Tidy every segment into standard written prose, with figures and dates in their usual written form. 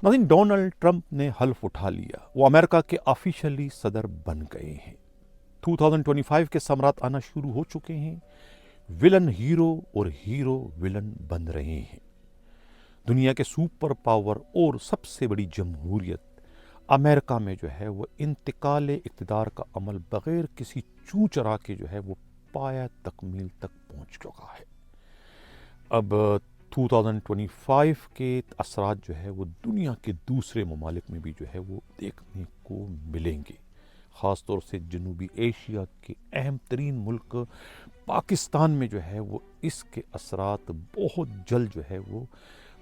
नाज़रीन, Donald Trump ने हल्फ उठा लिया, वो अमेरिका के ऑफिशियली सदर बन गए हैं। 2025 के सम्राट आना शुरू हो चुके हैं। विलन हीरो और हीरो विलन बन रहे हैं। दुनिया के सुपर पावर और सबसे बड़ी जमहूरियत अमेरिका में जो है वो इंतकाल इक़्तिदार का अमल बग़ैर किसी चू चरा के जो है वो पाया तकमील तक पहुंच चुका है। अब 2025 के असरात जो है वो दुनिया के दूसरे ममालिक में भी जो है वो देखने को मिलेंगे। ख़ास तौर से जनूबी एशिया के अहम तरीन मुल्क पाकिस्तान में जो है वो इसके असरात बहुत जल्द जो है वो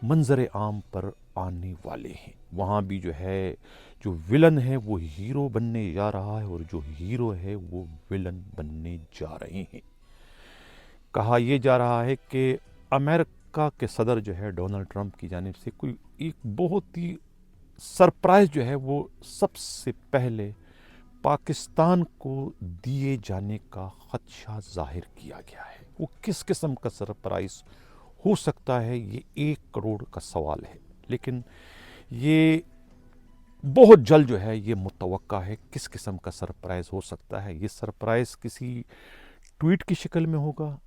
मंजर आम पर आने वाले हैं। वहाँ भी जो है जो विलन है वो हीरो बनने जा रहा है और जो हीरो है वो विलन बनने जा रहे हैं। कहा यह जा रहा है कि अमेरिका के सदर जो है डोनाल्ड ट्रंप की जानिब से कोई एक बहुत ही सरप्राइज़ जो है वो सबसे पहले पाकिस्तान को दिए जाने का खदशा जाहिर किया गया है। वो किस किस्म का सरप्राइज़ हो सकता है, ये 1 करोड़ का सवाल है, लेकिन ये बहुत जल्द जो है ये मुतवक्का है किस किस्म का सरप्राइज़ हो सकता है। ये सरप्राइज़ किसी ट्वीट की शक्ल में होगा,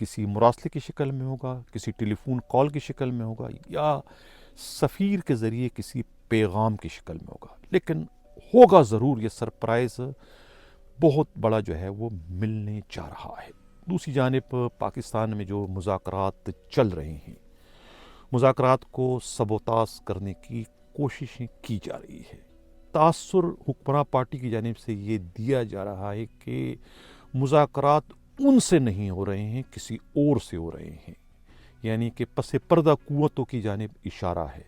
किसी मुरासले की शक्ल में होगा, किसी टेलीफोन कॉल की शक्ल में होगा, या सफ़ीर के ज़रिए किसी पैगाम की शक्ल में होगा, लेकिन होगा ज़रूर। ये सरप्राइज़ बहुत बड़ा जो है वो मिलने जा रहा है। दूसरी जानिब पाकिस्तान में जो मुज़ाकरात चल रहे हैं, मुज़ाकरात को सबोतास करने की कोशिशें की जा रही है। तासुर हुक्मरान पार्टी की जानिब से ये दिया जा रहा है कि मुज़ाकरात उनसे नहीं हो रहे हैं, किसी और से हो रहे हैं, यानी कि पसे पर्दा कुव्वतों की जानिब इशारा है।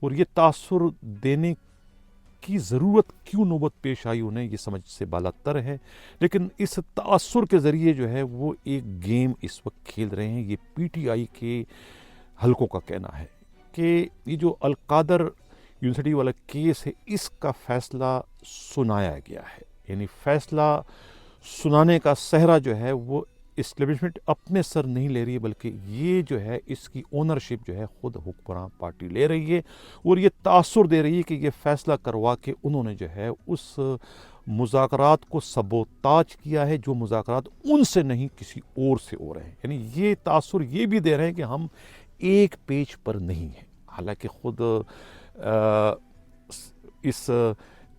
और ये तासुर देने की ज़रूरत क्यों नौबत पेश आई उन्हें, ये समझ से बालातर है, लेकिन इस तासुर के ज़रिए जो है वो एक गेम इस वक्त खेल रहे हैं। ये PTI के हलकों का कहना है कि ये जो अलकादर यूनिवर्सिटी वाला केस है, इसका फ़ैसला सुनाया गया है, यानी फ़ैसला सुनाने का सहरा जो है वो इस्टेब्लिशमेंट अपने सर नहीं ले रही है, बल्कि ये जो है इसकी ओनरशिप जो है ख़ुद हुक्मरान पार्टी ले रही है। और ये तासुर दे रही है कि ये फ़ैसला करवा के उन्होंने जो है उस मुज़ाकरात को सबोताज किया है, जो मुज़ाकरात उनसे नहीं किसी और से हो रहे हैं। यानी ये तासुर ये भी दे रहे हैं कि हम एक पेज पर नहीं हैं। हालांकि ख़ुद इस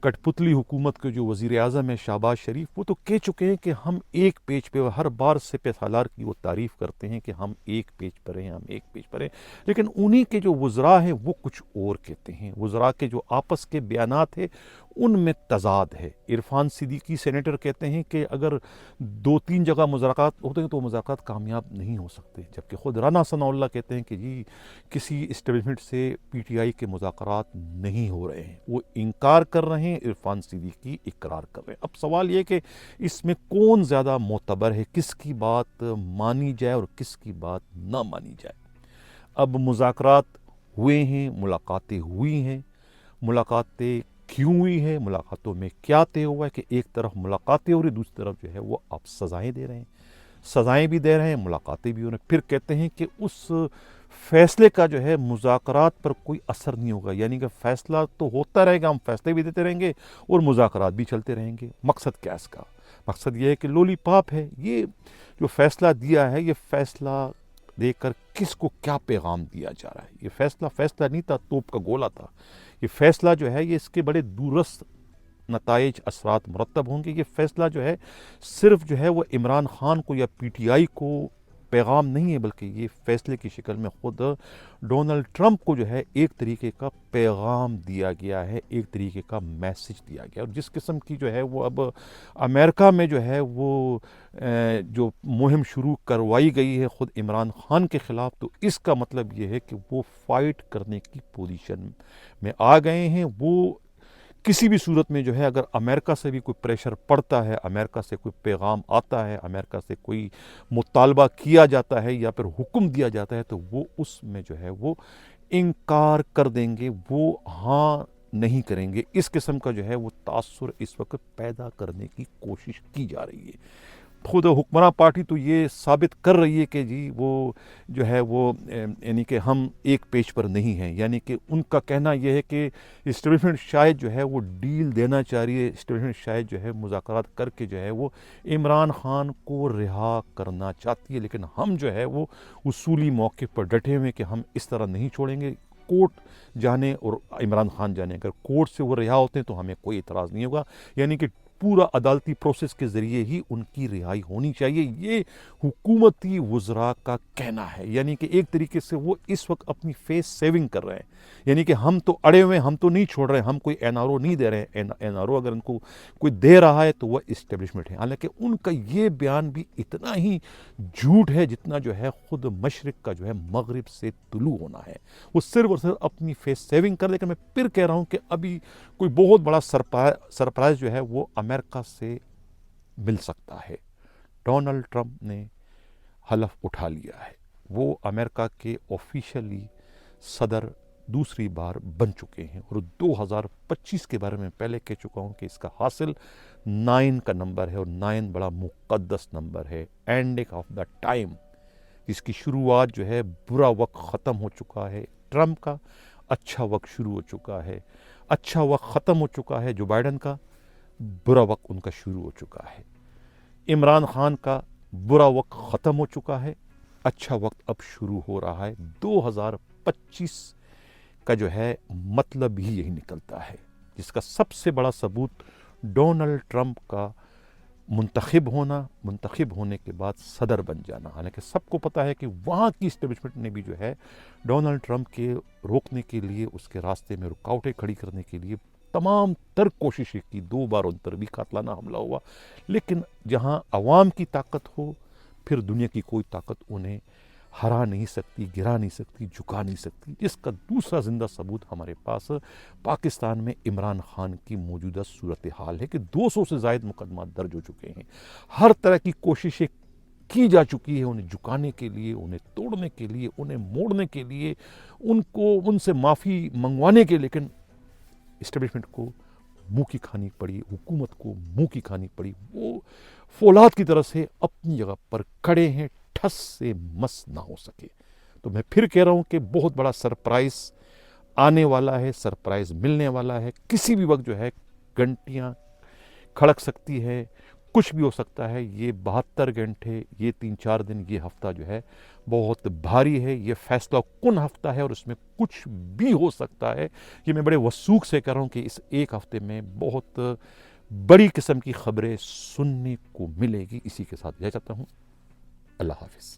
कठपुतली हुकूमत के जो वज़ीर आज़म है शहबाज शरीफ, वो तो कह चुके हैं कि हम एक पेज पे, हर बार सिपह सालार की वो तारीफ़ करते हैं कि हम एक पेज पर हैं, हम एक पेज पर हैं, लेकिन उन्हीं के जो वज़रा हैं वो कुछ और कहते हैं। वज़रा के जो आपस के बयानात है उनमें तज़ाद है। इरफान सिद्दीकी सेनेटर कहते हैं कि अगर 2-3 जगह मुज़ाकरात होते हैं तो मुज़ाकरात कामयाब नहीं हो सकते, जबकि ख़ुद राना सनाउल्लाह कहते हैं कि जी किसी इस्टेब्लिशमेंट से PTI के मुज़ाकरात नहीं हो रहे हैं। वो इनकार कर रहे हैं, इरफान सिद्दीकी इकरार कर रहे हैं। अब सवाल ये कि इसमें कौन ज़्यादा मोतबर है, किसकी बात मानी जाए और किसकी बात ना मानी जाए। अब मुज़ाकरात हुए हैं, मुलाकातें हुई हैं, मुलाकातें क्यों हुई है, मुलाकातों में क्या तय हुआ है कि एक तरफ मुलाकातें हो रही, दूसरी तरफ जो है वो आप सज़ाएँ दे रहे हैं, सज़ाएँ भी दे रहे हैं, मुलाकातें भी हो रही हैं। फिर कहते हैं कि उस फ़ैसले का जो है मुज़ाकरात पर कोई असर नहीं होगा, यानी कि फ़ैसला तो होता रहेगा, हम फ़ैसले भी देते रहेंगे और मुज़ाकरात भी चलते रहेंगे। मकसद क्या है इसका? मकसद ये है कि लॉलीपॉप है। ये जो फ़ैसला दिया है, ये फ़ैसला देकर किसको क्या पैगाम दिया जा रहा है? ये फ़ैसला नहीं था, तोप का गोला था। ये फ़ैसला जो है ये इसके बड़े दूरस्थ नताइज असरात मुरतब होंगे। ये फ़ैसला जो है सिर्फ जो है वो इमरान खान को या PTI को पैगाम नहीं है, बल्कि ये फ़ैसले की शक्ल में ख़ुद डोनाल्ड ट्रंप को जो है एक तरीके का पैगाम दिया गया है, एक तरीके का मैसेज दिया गया। और जिस किस्म की जो है वो अब अमेरिका में जो है वो जो मुहिम शुरू करवाई गई है ख़ुद इमरान खान के ख़िलाफ़, तो इसका मतलब ये है कि वो फ़ाइट करने की पोजीशन में आ गए हैं। वो किसी भी सूरत में जो है अगर अमेरिका से भी कोई प्रेशर पड़ता है, अमेरिका से कोई पैगाम आता है, अमेरिका से कोई मुतालबा किया जाता है या फिर हुक्म दिया जाता है, तो वो उसमें जो है वो इनकार कर देंगे, वो हाँ नहीं करेंगे। इस किस्म का जो है वो तासुर इस वक्त पैदा करने की कोशिश की जा रही है। خود حکمراں پارٹی تو یہ ثابت کر رہی ہے کہ جی وہ جو ہے وہ یعنی کہ ہم ایک پیج پر نہیں ہیں، یعنی کہ ان کا کہنا یہ ہے کہ اسٹیبلشمنٹ شاید جو ہے وہ ڈیل دینا چاہ رہی ہے، اسٹیبلشمنٹ شاید جو ہے مذاکرات کر کے جو ہے وہ عمران خان کو رہا کرنا چاہتی ہے، لیکن ہم جو ہے وہ اصولی موقف پر ڈٹے ہوئے کہ ہم اس طرح نہیں چھوڑیں گے۔ کورٹ جانے اور عمران خان جانے، اگر کورٹ سے وہ رہا ہوتے ہیں تو ہمیں کوئی اعتراض نہیں ہوگا، یعنی کہ پورا عدالتی پروسیس کے ذریعے ہی ان کی رہائی ہونی چاہیے، یہ حکومتی وزراء کا کہنا ہے۔ یعنی کہ ایک طریقے سے وہ اس وقت اپنی فیس سیونگ کر رہے ہیں، یعنی کہ ہم تو اڑے ہوئے ہیں، ہم تو نہیں چھوڑ رہے ہیں، ہم کوئی این آر او نہیں دے رہے ہیں، این آر او اگر ان کو کوئی دے رہا ہے تو وہ اسٹیبلشمنٹ ہے۔ حالانکہ ان کا یہ بیان بھی اتنا ہی جھوٹ ہے جتنا جو ہے خود مشرق کا جو ہے مغرب سے طلوع ہونا ہے، وہ صرف اور صرف اپنی فیس سیونگ کر۔ لیکن میں پھر کہہ رہا ہوں کہ ابھی کوئی بہت بڑا سرپرائز جو ہے وہ امریکہ سے مل سکتا ہے۔ ڈونلڈ ٹرمپ نے حلف اٹھا لیا ہے، وہ امریکہ کے آفیشلی صدر دوسری بار بن چکے ہیں، اور 2025 کے بارے میں پہلے کہہ چکا ہوں کہ اس کا حاصل 9 کا نمبر ہے، اور 9 بڑا مقدس نمبر ہے، اینڈنگ آف دا ٹائم، جس کی شروعات جو ہے برا وقت ختم ہو چکا ہے ٹرمپ کا، اچھا وقت شروع ہو چکا ہے، اچھا وقت ختم ہو چکا ہے جو بائیڈن کا، برا وقت ان کا شروع ہو چکا ہے، عمران خان کا برا وقت ختم ہو چکا ہے، اچھا وقت اب شروع ہو رہا ہے۔ 2025 کا جو ہے مطلب ہی یہی نکلتا ہے، جس کا سب سے بڑا ثبوت ڈونلڈ ٹرمپ کا منتخب ہونے کے بعد صدر بن جانا۔ حالانکہ سب کو پتا ہے کہ وہاں کی اسٹیبلشمنٹ نے بھی جو ہے ڈونلڈ ٹرمپ کے روکنے کے لیے، اس کے راستے میں رکاوٹیں کھڑی کرنے کے لیے تمام تر کوششیں کی، 2 بار ان پر بھی قاتلانہ حملہ ہوا، لیکن جہاں عوام کی طاقت ہو پھر دنیا کی کوئی طاقت انہیں ہرا نہیں سکتی، گرا نہیں سکتی، جھکا نہیں سکتی، جس کا دوسرا زندہ ثبوت ہمارے پاس پاکستان میں عمران خان کی موجودہ صورتحال ہے کہ 200 سے زائد مقدمات درج ہو چکے ہیں، ہر طرح کی کوششیں کی جا چکی ہے انہیں جھکانے کے لیے، انہیں توڑنے کے لیے، انہیں موڑنے کے لیے، ان سے معافی منگوانے کے، لیکن اسٹیبلشمنٹ کو منہ کی کھانی پڑی، حکومت کو منہ کی کھانی پڑی۔ وہ فولاد کی طرح سے اپنی جگہ پر کھڑے ہیں، ٹھس سے مس نہ ہو سکے۔ تو میں پھر کہہ رہا ہوں کہ بہت بڑا سرپرائز آنے والا ہے، سرپرائز ملنے والا ہے، کسی بھی وقت جو ہے گھنٹیاں کھڑک سکتی ہے، کچھ بھی ہو سکتا ہے۔ یہ 72 گھنٹے، یہ 3-4 دن، یہ ہفتہ جو ہے بہت بھاری ہے، یہ فیصلہ کن ہفتہ ہے، اور اس میں کچھ بھی ہو سکتا ہے۔ یہ میں بڑے وثوق سے کہہ رہا ہوں کہ اس ایک ہفتے میں بہت بڑی قسم کی خبریں سننے کو ملے گی۔ اسی کے ساتھ اجازت چاہتا ہوں، اللہ حافظ۔